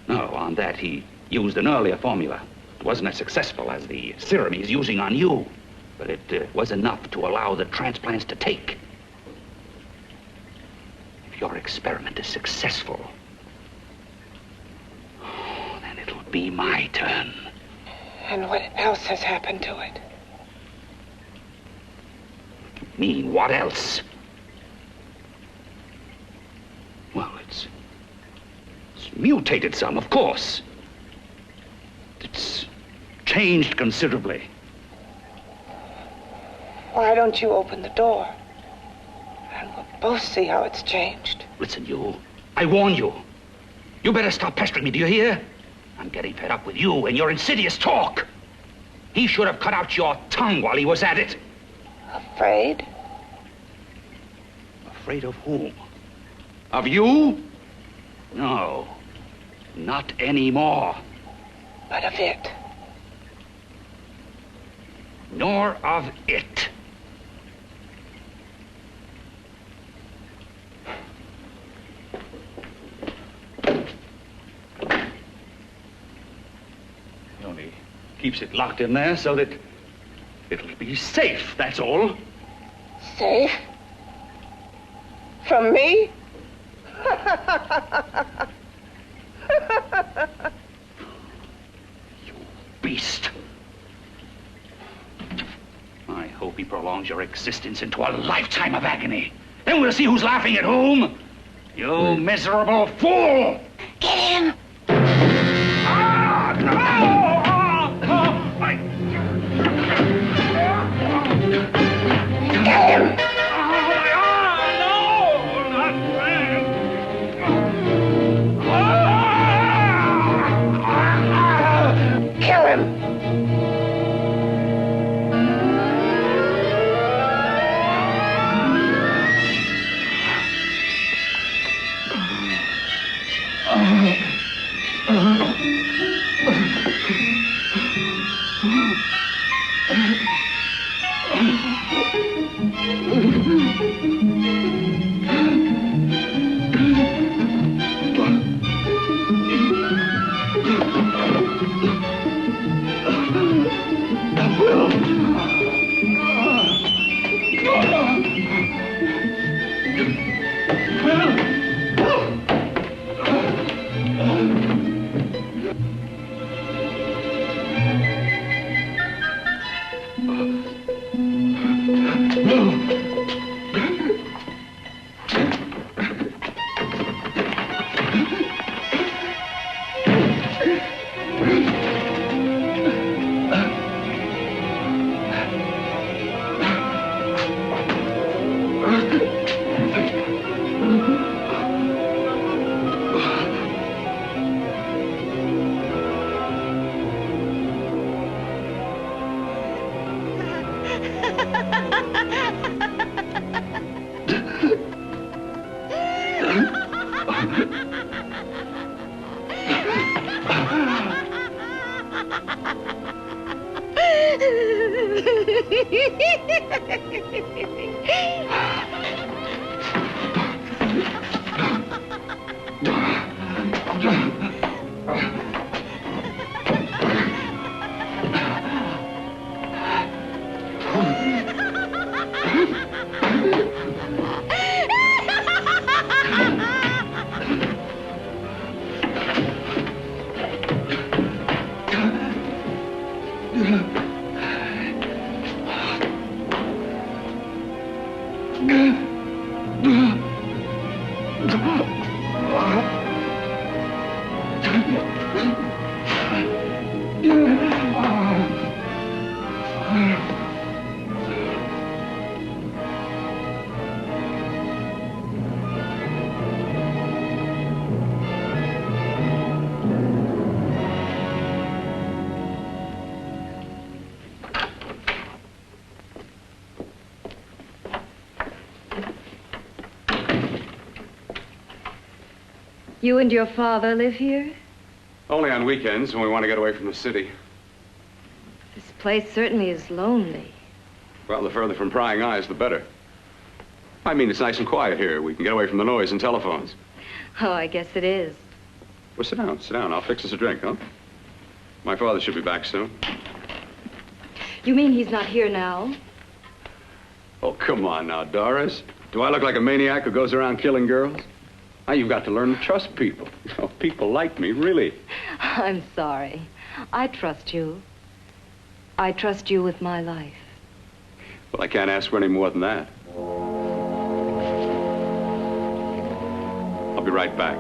Speaker 6: No, on that he used an earlier formula. It wasn't as successful as the serum he's using on you, but it was enough to allow the transplants to take. If your experiment is successful, then it'll be my turn.
Speaker 8: And what else has happened to it?
Speaker 6: Mean, what else? Well, it's mutated some, of course. It's changed considerably.
Speaker 8: Why don't you open the door? And we'll both see how it's changed.
Speaker 6: Listen, you. I warn you. You better stop pestering me, do you hear? I'm getting fed up with you and your insidious talk. He should have cut out your tongue while he was at it.
Speaker 8: Afraid?
Speaker 6: Afraid of whom? Of you? No, not anymore.
Speaker 8: But of it.
Speaker 6: Nor of it. He only keeps it locked in there so that it'll be safe, that's all.
Speaker 8: Safe? From me?
Speaker 6: You beast. I hope he prolongs your existence into a lifetime of agony. Then we'll see who's laughing at whom. You miserable fool!
Speaker 8: Get him!
Speaker 6: Ah, no!
Speaker 8: Get him! Kill him!
Speaker 12: You and your father live here?
Speaker 4: Only on weekends when we want to get away from the city.
Speaker 12: This place certainly is lonely.
Speaker 4: Well, the further from prying eyes, the better. I mean, it's nice and quiet here. We can get away from the noise and telephones.
Speaker 12: Oh, I guess it is.
Speaker 4: Well, sit down, sit down. I'll fix us a drink, huh? My father should be back soon.
Speaker 12: You mean he's not here now?
Speaker 4: Oh, come on now, Doris. Do I look like a maniac who goes around killing girls? Now, you've got to learn to trust people. You know, people like me, really.
Speaker 12: I'm sorry. I trust you. I trust you with my life.
Speaker 4: Well, I can't ask for any more than that. I'll be right back.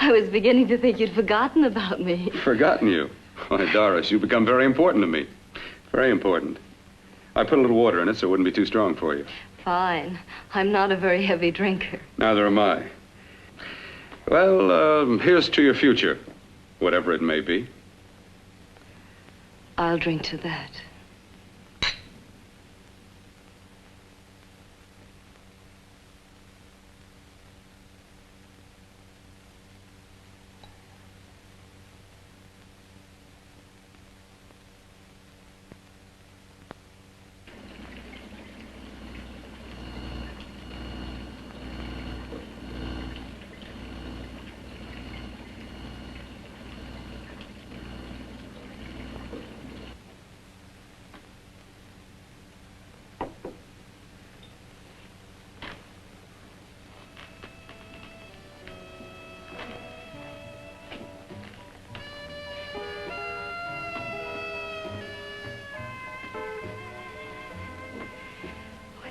Speaker 12: I was beginning to think you'd forgotten about me.
Speaker 4: Forgotten you? Why, Doris, you've become very important to me. Very important. I put a little water in it so it wouldn't be too strong for you.
Speaker 12: Fine. I'm not a very heavy drinker.
Speaker 4: Neither am I. Well, here's to your future, whatever it may be.
Speaker 12: I'll drink to that.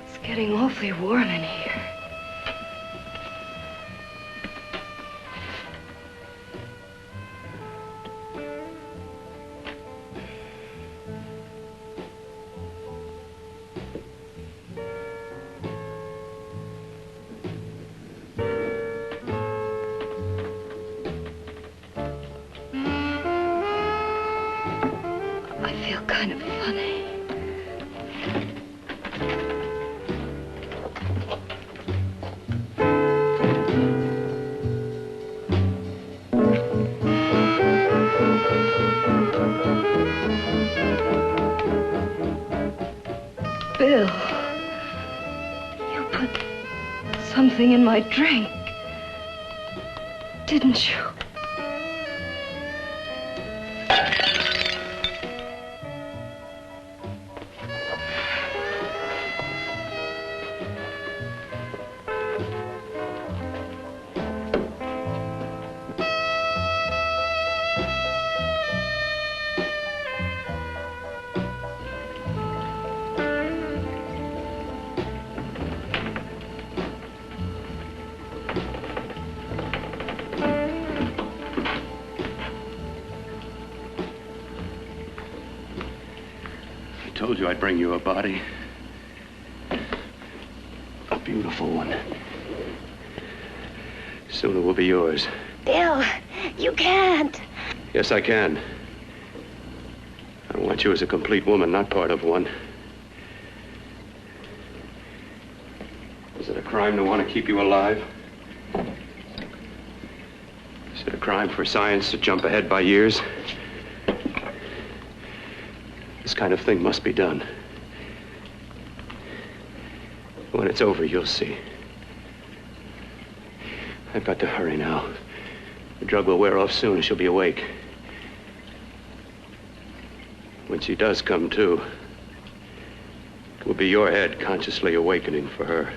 Speaker 12: It's getting awfully warm in here. kind of funny. Bill, you put something in my drink, didn't you?
Speaker 4: I told you I'd bring you a body. A beautiful one. Soon it will be yours.
Speaker 7: Bill, you can't.
Speaker 4: Yes, I can. I want you as a complete woman, not part of one. Is it a crime to want to keep you alive? Is it a crime for science to jump ahead by years? This kind of thing must be done. When it's over, you'll see. I've got to hurry now. The drug will wear off soon and she'll be awake. When she does come to, it will be your head consciously awakening for her.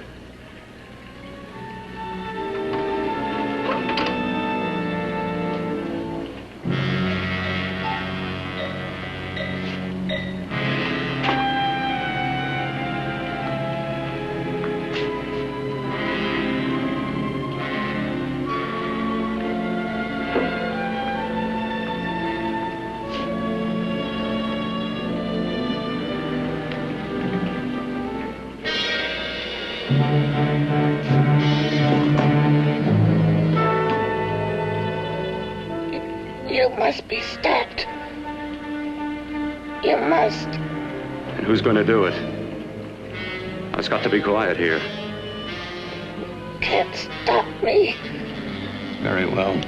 Speaker 8: You must be stopped. You must.
Speaker 4: And who's going to do it? It's got to be quiet here.
Speaker 8: Can't stop me.
Speaker 4: Very well.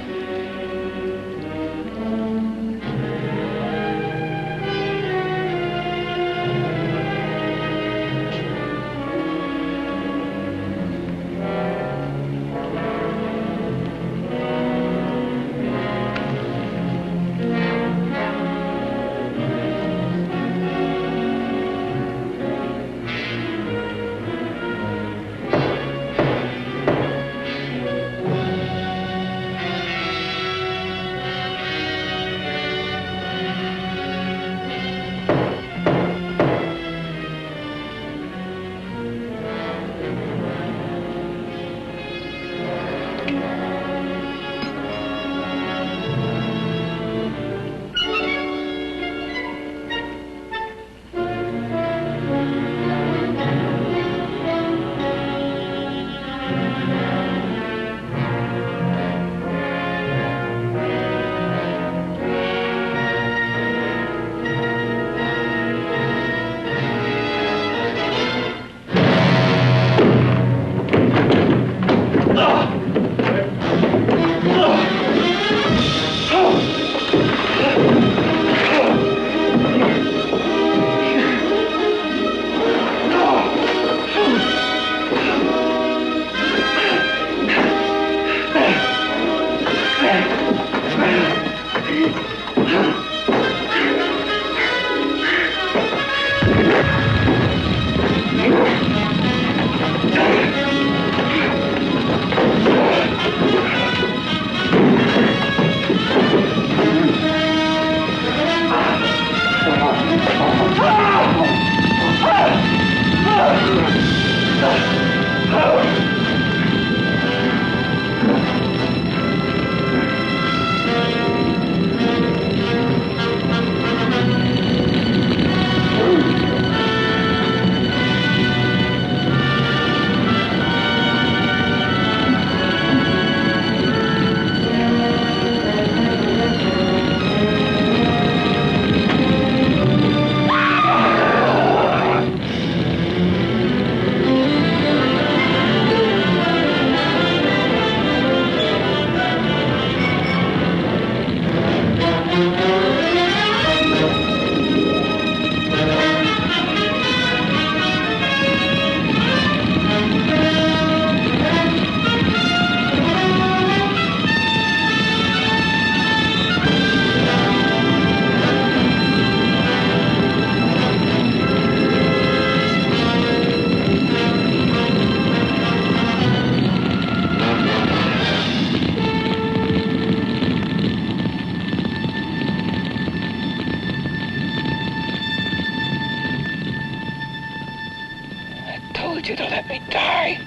Speaker 6: told you to let me die.